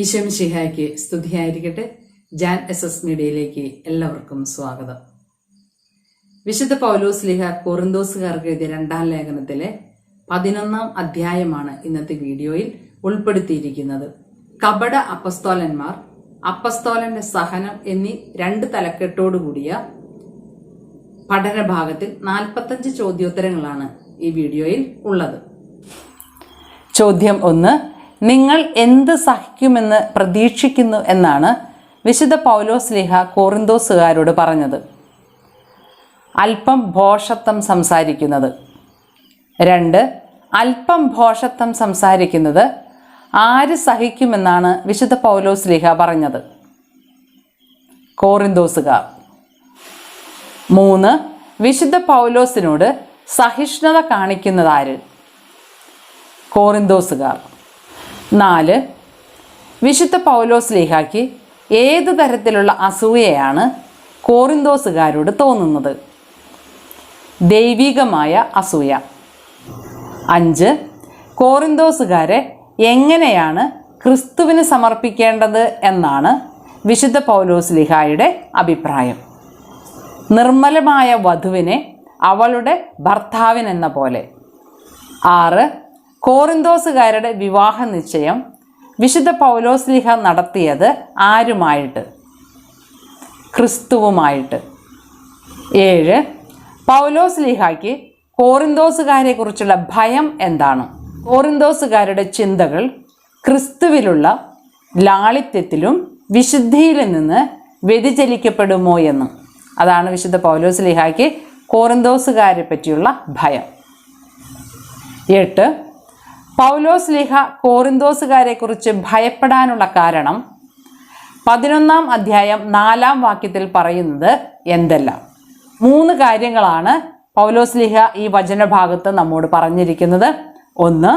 ഈശോമിശിഹായ്ക്ക് സ്തുതിയായിരിക്കട്ടെ. ജാൻ എസ് മീഡിയയിലേക്ക് എല്ലാവർക്കും സ്വാഗതം. വിശുദ്ധ പൗലോസ് ശ്ലീഹ കൊറിന്തോസുകാർക്ക് എഴുതിയ 2-ാം ലേഖനത്തിലെ 11-ാം അധ്യായമാണ് ഇന്നത്തെ വീഡിയോയിൽ ഉൾപ്പെടുത്തിയിരിക്കുന്നത്. കപട അപ്പസ്തോലന്മാർ, അപ്പസ്തോലന്റെ സഹനം എന്നീ 2 തലക്കെട്ടോടുകൂടിയ പഠനഭാഗത്തിൽ 45 ചോദ്യോത്തരങ്ങളാണ് ഈ വീഡിയോയിൽ ഉള്ളത്. ചോദ്യം 1. നിങ്ങൾ എന്ത് സഹിക്കുമെന്ന് പ്രതീക്ഷിക്കുന്നു എന്നാണ് വിശുദ്ധ പൗലോസ് ശ്ലീഹ കൊറിന്തോസുകാരോട് പറഞ്ഞത്? അല്പം ഭോഷത്വം സംസാരിക്കുന്നത്. 2. അല്പം ഭോഷത്വം സംസാരിക്കുന്നത് ആര് സഹിക്കുമെന്നാണ് വിശുദ്ധ പൗലോസ് ശ്ലീഹ പറഞ്ഞത്? കൊറിന്തോസുകാർ. 3. വിശുദ്ധ പൗലോസിനോട് സഹിഷ്ണുത കാണിക്കുന്നതാര്? കൊറിന്തോസുകാർ. 4. വിശുദ്ധ പൗലോസ് ശ്ലീഹായ്ക്ക് ഏത് തരത്തിലുള്ള അസൂയയാണ് കൊറിന്തോസുകാരോട് തോന്നുന്നത്? ദൈവികമായ അസൂയ. 5. കൊറിന്തോസുകാരെ എങ്ങനെയാണ് ക്രിസ്തുവിന് സമർപ്പിക്കേണ്ടത് എന്നാണ് വിശുദ്ധ പൗലോസ് ശ്ലീഹായുടെ അഭിപ്രായം? നിർമ്മലമായ വധുവിനെ അവളുടെ ഭർത്താവിനെന്ന പോലെ. 6. കൊറിന്തോസുകാരുടെ വിവാഹ നിശ്ചയം വിശുദ്ധ പൗലോസ് ശ്ലീഹ നടത്തിയത് ആരുമായിട്ട്? ക്രിസ്തുവുമായിട്ട്. 7. പൗലോസ് ശ്ലീഹായ്ക്ക് കൊറിന്തോസുകാരെ കുറിച്ചുള്ള ഭയം എന്താണ്? കൊറിന്തോസുകാരുടെ ചിന്തകൾ ക്രിസ്തുവിലുള്ള ലാളിത്യത്തിലും വിശുദ്ധിയിലും നിന്ന് വ്യതിചലിക്കപ്പെടുമോ എന്ന്. അതാണ് വിശുദ്ധ പൗലോസ് ശ്ലീഹായ്ക്ക് കൊറിന്തോസുകാരെ പറ്റിയുള്ള ഭയം. 8. പൗലോസ് ശ്ലീഹ കൊറിന്തോസുകാരെ കുറിച്ച് ഭയപ്പെടാനുള്ള കാരണം 11-ാം അധ്യായം 4-ാം വാക്യത്തിൽ പറയുന്നത് എന്തെല്ലാം? 3 കാര്യങ്ങളാണ് പൗലോസ് ശ്ലീഹ ഈ വചനഭാഗത്ത് നമ്മോട് പറഞ്ഞിരിക്കുന്നത്. 1.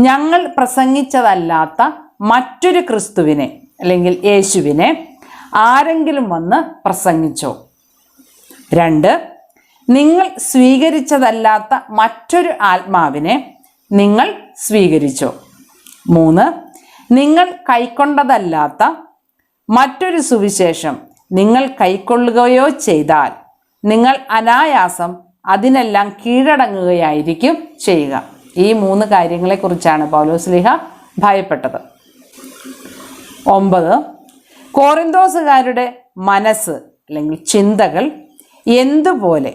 ഞങ്ങൾ പ്രസംഗിച്ചതല്ലാത്ത മറ്റൊരു ക്രിസ്തുവിനെ അല്ലെങ്കിൽ യേശുവിനെ ആരെങ്കിലും വന്ന് പ്രസംഗിച്ചോ? 2. നിങ്ങൾ സ്വീകരിച്ചതല്ലാത്ത മറ്റൊരു ആത്മാവിനെ നിങ്ങൾ സ്വീകരിച്ചോ? 3. നിങ്ങൾ കൈക്കൊണ്ടതല്ലാത്ത മറ്റൊരു സുവിശേഷം നിങ്ങൾ കൈക്കൊള്ളുകയോ ചെയ്താൽ നിങ്ങൾ അനായാസം അതിനെല്ലാം കീഴടങ്ങുകയായിരിക്കും ചെയ്യുക. ഈ 3 കാര്യങ്ങളെക്കുറിച്ചാണ് പൗലോസ് ശ്ലീഹ ഭയപ്പെട്ടത്. 9. കൊറിന്തോസുകാരുടെ മനസ്സ് അല്ലെങ്കിൽ ചിന്തകൾ എന്തുപോലെ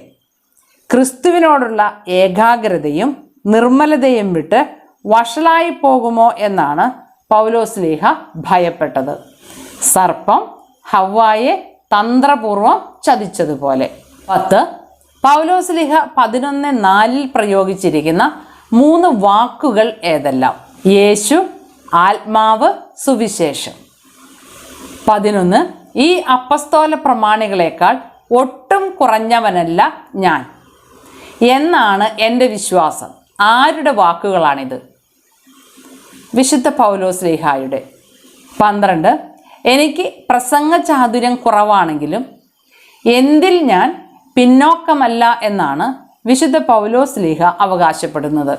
ക്രിസ്തുവിനോടുള്ള ഏകാഗ്രതയും നിർമ്മലതയും വിട്ട് വഷളായി പോകുമോ എന്നാണ് പൗലോസ് ശ്ലീഹ ഭയപ്പെട്ടത്. സർപ്പം ഹവ്വായെ തന്ത്രപൂർവം ചതിച്ചതുപോലെ. 10. പൗലോസ് ശ്ലീഹ 11:4 പ്രയോഗിച്ചിരിക്കുന്ന 3 വാക്കുകൾ ഏതെല്ലാം? യേശു, ആത്മാവ്, സുവിശേഷം. 11. ഈ അപ്പസ്തോല പ്രമാണികളെക്കാൾ ഒട്ടും കുറഞ്ഞവനല്ല ഞാൻ എന്നാണ് എൻ്റെ വിശ്വാസം. ആരുടെ വാക്കുകളാണിത്? വിശുദ്ധ പൗലോസ് ശ്ലീഹായുടെ. 12. എനിക്ക് പ്രസംഗ ചാതുര്യം കുറവാണെങ്കിലും എന്തിൽ ഞാൻ പിന്നോക്കമല്ല എന്നാണ് വിശുദ്ധ പൗലോസ് ശ്ലീഹ അവകാശപ്പെടുന്നത്.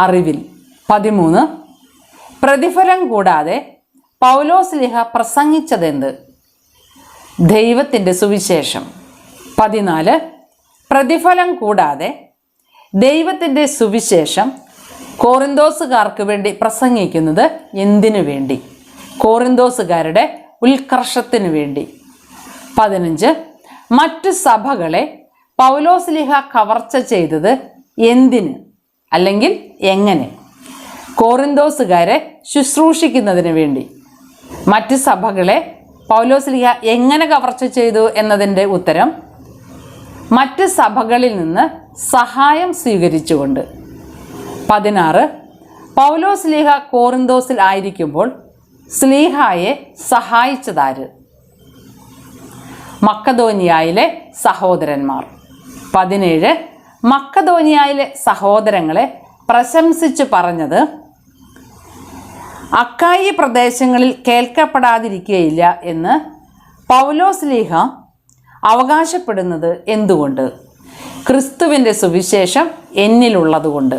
അറിവിൽ. 13. പ്രതിഫലം കൂടാതെ പൗലോസ് ശ്ലീഹ പ്രസംഗിച്ചതെന്ത്? ദൈവത്തിൻ്റെ സുവിശേഷം. 14. പ്രതിഫലം കൂടാതെ ദൈവത്തിൻ്റെ സുവിശേഷം കൊറിന്തോസുകാർക്ക് വേണ്ടി പ്രസംഗിക്കുന്നത് എന്തിനു വേണ്ടി? കൊറിന്തോസുകാരുടെ ഉത്കർഷത്തിനു വേണ്ടി. 15. മറ്റു സഭകളെ പൗലോസ് ശ്ലീഹ കവർച്ച ചെയ്തത് എന്തിന് അല്ലെങ്കിൽ എങ്ങനെ? കൊറിന്തോസുകാരെ ശുശ്രൂഷിക്കുന്നതിന് വേണ്ടി. മറ്റു സഭകളെ പൗലോസ് ശ്ലീഹ എങ്ങനെ കവർച്ച ചെയ്തു എന്നതിൻ്റെ ഉത്തരം മറ്റ് സഭകളിൽ നിന്ന് സഹായം സ്വീകരിച്ചുകൊണ്ട്. 16. പൗലോസ് ശ്ലീഹ കൊറിന്തോസിൽ ആയിരിക്കുമ്പോൾ ശ്ലീഹായെ സഹായിച്ചതാര്? മക്കദോനിയായിലെ സഹോദരന്മാർ. 17. മക്കദോനിയായിലെ സഹോദരങ്ങളെ പ്രശംസിച്ചു പറഞ്ഞത് അക്കായി പ്രദേശങ്ങളിൽ കേൾക്കപ്പെടാതിരിക്കുകയില്ല എന്ന് പൗലോസ് ശ്ലീഹ അവകാശപ്പെടുന്നത് എന്തുകൊണ്ട്? ക്രിസ്തുവിൻ്റെ സുവിശേഷം എന്നിലുള്ളതുകൊണ്ട്.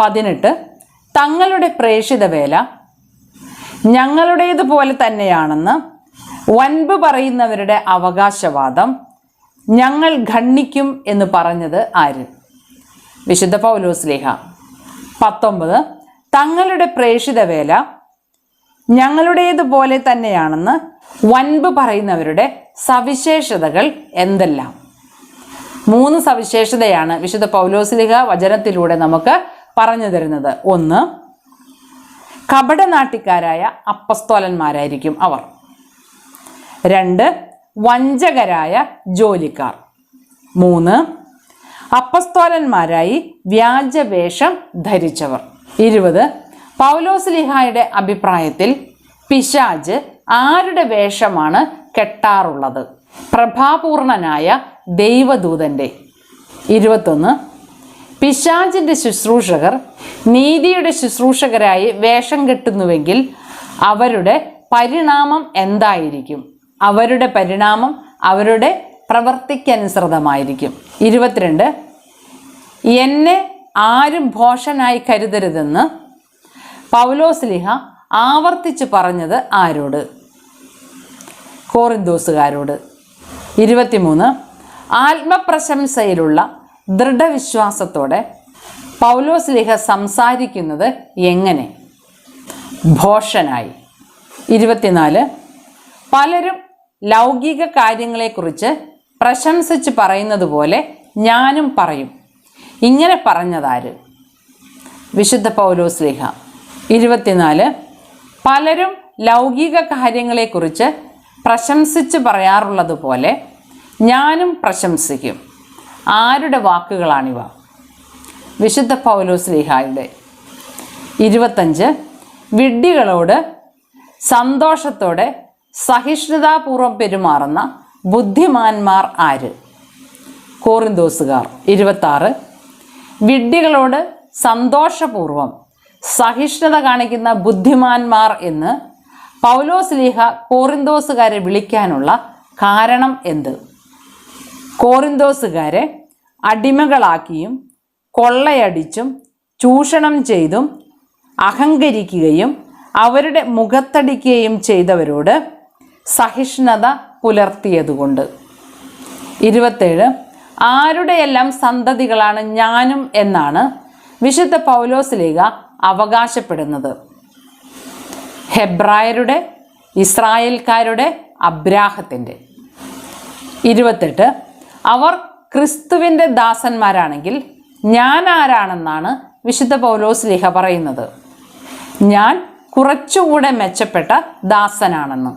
18. തങ്ങളുടെ പ്രേഷിത വേല ഞങ്ങളുടേതുപോലെ തന്നെയാണെന്ന് വൻപ് പറയുന്നവരുടെ അവകാശവാദം ഞങ്ങൾ ഖണ്ഡിക്കും എന്ന് പറഞ്ഞത് ആര്? വിശുദ്ധ പൗലോസ്ലീഹ. 19. തങ്ങളുടെ പ്രേഷിത വേല ഞങ്ങളുടേതുപോലെ തന്നെയാണെന്ന് വൻപ് പറയുന്നവരുടെ സവിശേഷതകൾ എന്തെല്ലാം? 3 സവിശേഷതയാണ് വിശുദ്ധ പൗലോസ്ലീഹ വചനത്തിലൂടെ നമുക്ക് പറഞ്ഞു തരുന്നത്. 1. കപടനാട്ടിക്കാരായ അപ്പസ്തോലന്മാരായിരിക്കും അവർ. 2. വഞ്ചകരായ ജോലിക്കാർ. 3. അപ്പസ്തോലന്മാരായി വ്യാജവേഷം ധരിച്ചവർ. 20. പൗലോസ്ലീഹായുടെ അഭിപ്രായത്തിൽ പിശാച് ആരുടെ വേഷമാണ് കെട്ടാറുള്ളത്? പ്രഭാപൂർണനായ ദൈവദൂതൻ്റെ. 21. പിശാചിൻ്റെ ശുശ്രൂഷകർ നീതിയുടെ ശുശ്രൂഷകരായി വേഷം കെട്ടുന്നുവെങ്കിൽ അവരുടെ പരിണാമം എന്തായിരിക്കും? അവരുടെ പരിണാമം അവരുടെ പ്രവൃത്തിക്കനുസൃതമായിരിക്കും. 22. എന്നെ ആരും ഭോഷനായി കരുതരുതെന്ന് പൗലോസ്ലീഹ ആവർത്തിച്ച് പറഞ്ഞത് ആരോട്? കോറിന്തോസുകാരോട്. 23. ആത്മപ്രശംസയിലുള്ള ദൃഢവിശ്വാസത്തോടെ പൗലോസ്ലീഹ സംസാരിക്കുന്നത് എങ്ങനെ? ഭോഷനായി. 24. പലരും ലൗകിക കാര്യങ്ങളെക്കുറിച്ച് പ്രശംസിച്ച് പറയുന്നത് പോലെ ഞാനും പറയും. ഇങ്ങനെ പറഞ്ഞതാര്? വിശുദ്ധ പൗലോസ്ലീഹ. 24. പലരും ലൗകിക കാര്യങ്ങളെക്കുറിച്ച് പ്രശംസിച്ച് പറയാറുള്ളത് പോലെ ഞാനും പ്രശംസിക്കും. ആരുടെ വാക്കുകളാണിവ? വിശുദ്ധ പൗലോസ്ലീഹായുടെ. 25. വിഡ്ഢികളോട് സന്തോഷത്തോടെ സഹിഷ്ണുതാപൂർവം പെരുമാറുന്ന ബുദ്ധിമാന്മാർ ആര്? കോറിന്തോസുകാർ. 26. വിഡ്ഢികളോട് സന്തോഷപൂർവം സഹിഷ്ണുത കാണിക്കുന്ന ബുദ്ധിമാന്മാർ എന്ന് പൗലോസ്ലീഹ കോറിന്തോസുകാരെ വിളിക്കാനുള്ള കാരണം എന്ത്? കോറിന്തോസുകാരെ അടിമകളാക്കിയും കൊള്ളയടിച്ചും ചൂഷണം ചെയ്തും അഹങ്കരിക്കുകയും അവരുടെ മുഖത്തടിക്കുകയും ചെയ്തവരോട് സഹിഷ്ണുത പുലർത്തിയതുകൊണ്ട്. 27. ആരുടെയെല്ലാം സന്തതികളാണ് ഞാനും എന്നാണ് വിശുദ്ധ പൗലോസ്ലീഹ അവകാശപ്പെടുന്നത്? ഹെബ്രായരുടെ, ഇസ്രായേൽക്കാരുടെ, അബ്രാഹത്തിൻ്റെ. 28. അവർ ക്രിസ്തുവിൻ്റെ ദാസന്മാരാണെങ്കിൽ ഞാൻ ആരാണെന്നാണ് വിശുദ്ധ പൗലോസ്ലീഹ പറയുന്നത്? ഞാൻ കുറച്ചുകൂടെ മെച്ചപ്പെട്ട ദാസനാണെന്ന്.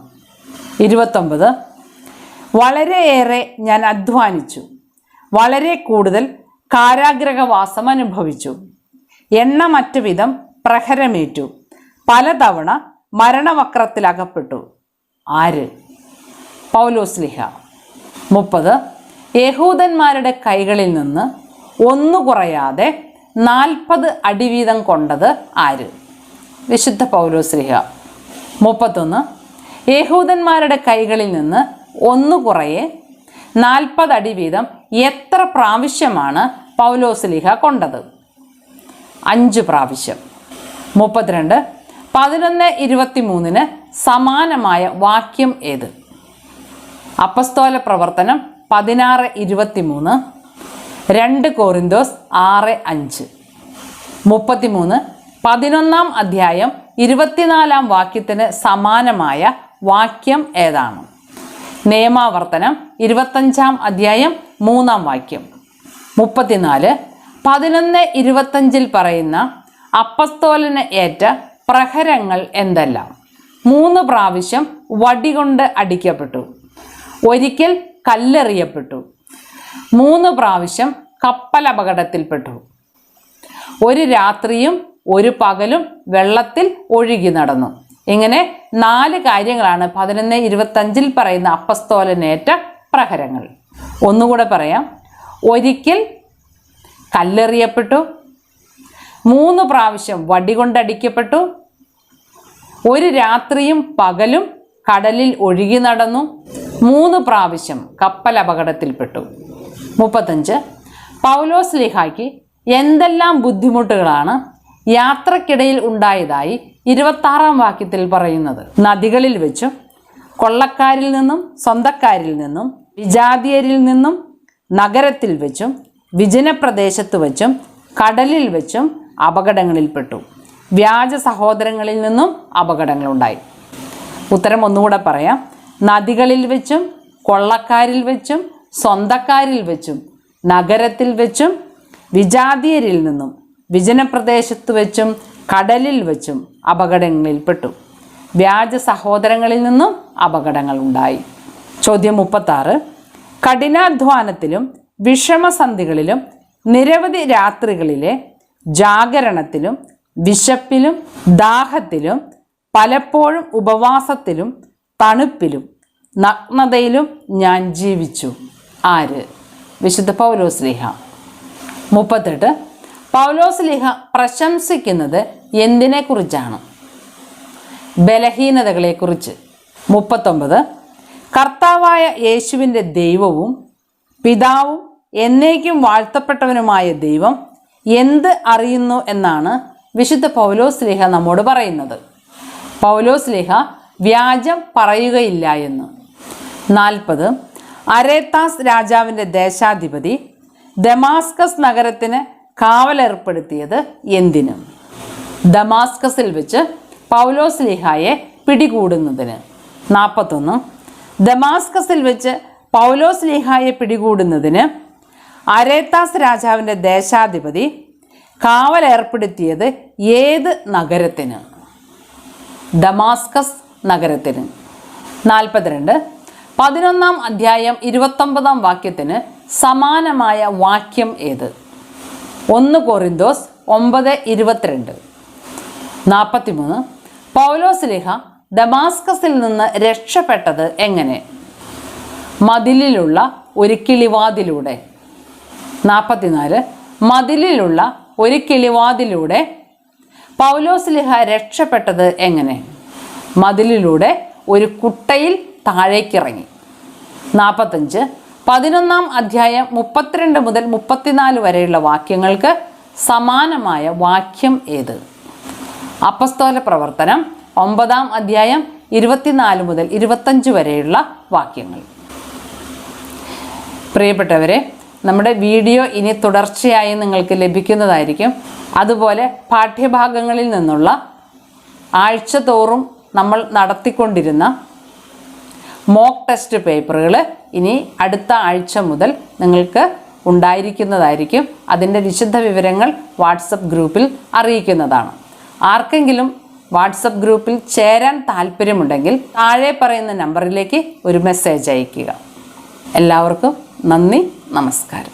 29. വളരെയേറെ ഞാൻ അധ്വാനിച്ചു, വളരെ കൂടുതൽ കാരാഗ്രഹവാസം അനുഭവിച്ചു, എണ്ണമറ്റ വിധം പ്രഹരമേറ്റു, പലതവണ മരണവക്രത്തിലകപ്പെട്ടു. ആര്? പൗലോസ്ലീഹ. 30. യഹൂദന്മാരുടെ കൈകളിൽ നിന്ന് ഒന്നു കുറയാതെ 40 അടി വീതം കൊണ്ടത് ആര്? വിശുദ്ധ പൗലോസ്ലീഹ. 31. യഹൂദന്മാരുടെ കൈകളിൽ നിന്ന് ഒന്നു കുറയെ 40 അടി വീതം എത്ര പ്രാവശ്യമാണ് പൗലോസ്ലീഹ കൊണ്ടത്? 5 പ്രാവശ്യം. 32. 11:23 സമാനമായ വാക്യം ഏത്? അപ്പസ്തോല പ്രവർത്തനം 16:23, 2 കോറിന്തോസ് 6:5. 33. 11-ാം അധ്യായം 24-ാം വാക്യത്തിന് സമാനമായ വാക്യം ഏതാണ്? നിയമാവർത്തനം 25-ാം അധ്യായം 3-ാം വാക്യം. 34. 11:25 പറയുന്ന അപ്പസ്തോലന് ഏറ്റ പ്രഹരങ്ങൾ എന്തെല്ലാം? 3 പ്രാവശ്യം വടികൊണ്ട് അടിക്കപ്പെട്ടു, ഒരിക്കൽ കല്ലെറിയപ്പെട്ടു, 3 പ്രാവശ്യം കപ്പലപകടത്തിൽപ്പെട്ടു, ഒരു രാത്രിയും ഒരു പകലും വെള്ളത്തിൽ ഒഴുകി നടന്നു. ഇങ്ങനെ 4 കാര്യങ്ങളാണ് 11:25 പറയുന്ന അപ്പസ്തോലനേറ്റ പ്രഹരങ്ങൾ. ഒന്നുകൂടെ പറയാം. ഒരിക്കൽ കല്ലെറിയപ്പെട്ടു, 3 പ്രാവശ്യം വടികൊണ്ടടിക്കപ്പെട്ടു, ഒരു രാത്രിയും പകലും കടലിൽ ഒഴുകി നടന്നു, 3 പ്രാവശ്യം കപ്പൽ അപകടത്തിൽപ്പെട്ടു. 35. പൗലോസ്ലീഹായ്ക്ക് എന്തെല്ലാം ബുദ്ധിമുട്ടുകളാണ് യാത്രക്കിടയിൽ ഉണ്ടായതായി 26-ാം വാക്യത്തിൽ പറയുന്നത്. നദികളിൽ വെച്ചും കൊള്ളക്കാരിൽ നിന്നും സ്വന്തക്കാരിൽ നിന്നും വിജാതീയരിൽ നിന്നും നഗരത്തിൽ വെച്ചും വിജനപ്രദേശത്ത് വെച്ചും കടലിൽ വെച്ചും അപകടങ്ങളിൽപ്പെട്ടു. വ്യാജ സഹോദരങ്ങളിൽ നിന്നും അപകടങ്ങളുണ്ടായി. ഉത്തരം ഒന്നുകൂടെ പറയാം. നദികളിൽ വെച്ചും കൊള്ളക്കാരിൽ വെച്ചും സ്വന്തക്കാരിൽ വെച്ചും നഗരത്തിൽ വെച്ചും വിജാതീയരിൽ നിന്നും വിജനപ്രദേശത്ത് വെച്ചും കടലിൽ വെച്ചും അപകടങ്ങളിൽപ്പെട്ടു. വ്യാജ സഹോദരങ്ങളിൽ നിന്നും അപകടങ്ങളുണ്ടായി. ചോദ്യം 36. കഠിനാധ്വാനത്തിലും വിഷമസന്ധികളിലും നിരവധി രാത്രികളിലെ ജാഗരണത്തിലും വിശപ്പിലും ദാഹത്തിലും പലപ്പോഴും ഉപവാസത്തിലും തണുപ്പിലും നഗ്നതയിലും ഞാൻ ജീവിച്ചു. ആര്? വിശുദ്ധ പൗലോസ്ലീഹ. 38. പൗലോസ്ലീഹ പ്രശംസിക്കുന്നത് എന്തിനെക്കുറിച്ചാണ്? ബലഹീനതകളെക്കുറിച്ച്. 39. കർത്താവായ യേശുവിൻ്റെ ദൈവവും പിതാവും എന്നേക്കും വാഴ്ത്തപ്പെട്ടവനുമായ ദൈവം എന്ത് അറിയുന്നു എന്നാണ് വിശുദ്ധ പൗലോസ്ലീഹ നമ്മോട് പറയുന്നത്. പൗലോസ്ലീഹ വ്യാജം പറയുകയില്ല എന്ന്. 40. അരേത്താസ് രാജാവിൻ്റെ ദേശാധിപതി ദമാസ്കസ് നഗരത്തിന് കാവലേർപ്പെടുത്തിയത് എന്തിന്? ദമാസ്കസിൽ വെച്ച് പൗലോസ്ലീഹായെ പിടികൂടുന്നതിന്. 41. ദമാസ്കസിൽ വെച്ച് പൗലോസ്ലീഹായെ പിടികൂടുന്നതിന് അരേത്താസ് രാജാവിൻ്റെ ദേശാധിപതി കാവലേർപ്പെടുത്തിയത് ഏത് നഗരത്തിന്? ദമാസ്കസ് നഗരത്തിന്. 42. 11-ാം അധ്യായം 29-ാം വാക്യത്തിന് സമാനമായ വാക്യം ഏത്? 1 കൊറിന്തോസ് 9:22. 43. പൗലോസ്ലീഹ ദമാസ്കസിൽ നിന്ന് രക്ഷപ്പെട്ടത് എങ്ങനെ? മതിലിലുള്ള ഒരു കിളിവാതിലൂടെ. 44. മതിലിലുള്ള ഒരു കിളിവാതിലൂടെ പൗലോസ്ലീഹ രക്ഷപ്പെട്ടത് എങ്ങനെ? മതിലിലൂടെ ഒരു കുട്ടയിൽ താഴേക്കിറങ്ങി. 45. 11-ാം അധ്യായം 32 മുതൽ 34 വരെയുള്ള വാക്യങ്ങൾക്ക് സമാനമായ വാക്യം ഏത്? അപ്പസ്തോല പ്രവർത്തനം 9-ാം അധ്യായം 24 മുതൽ 25 വരെയുള്ള വാക്യങ്ങൾ. പ്രിയപ്പെട്ടവരെ, നമ്മുടെ വീഡിയോ ഇനി തുടർച്ചയായി നിങ്ങൾക്ക് ലഭിക്കുന്നതായിരിക്കും. അതുപോലെ പാഠ്യഭാഗങ്ങളിൽ നിന്നുള്ള ആഴ്ചതോറും നമ്മൾ നടത്തിക്കൊണ്ടിരുന്ന മോക്ക് ടെസ്റ്റ് പേപ്പറുകൾ ഇനി അടുത്ത ആഴ്ച മുതൽ നിങ്ങൾക്ക് ഉണ്ടായിരിക്കുന്നതായിരിക്കും. അതിൻ്റെ വിശദ വിവരങ്ങൾ വാട്സപ്പ് ഗ്രൂപ്പിൽ അറിയിക്കുന്നതാണ്. ആർക്കെങ്കിലും വാട്സപ്പ് ഗ്രൂപ്പിൽ ചേരാൻ താല്പര്യമുണ്ടെങ്കിൽ താഴെ പറയുന്ന നമ്പറിലേക്ക് ഒരു മെസ്സേജ് അയയ്ക്കുക. എല്ലാവർക്കും നന്ദി, നമസ്കാരം.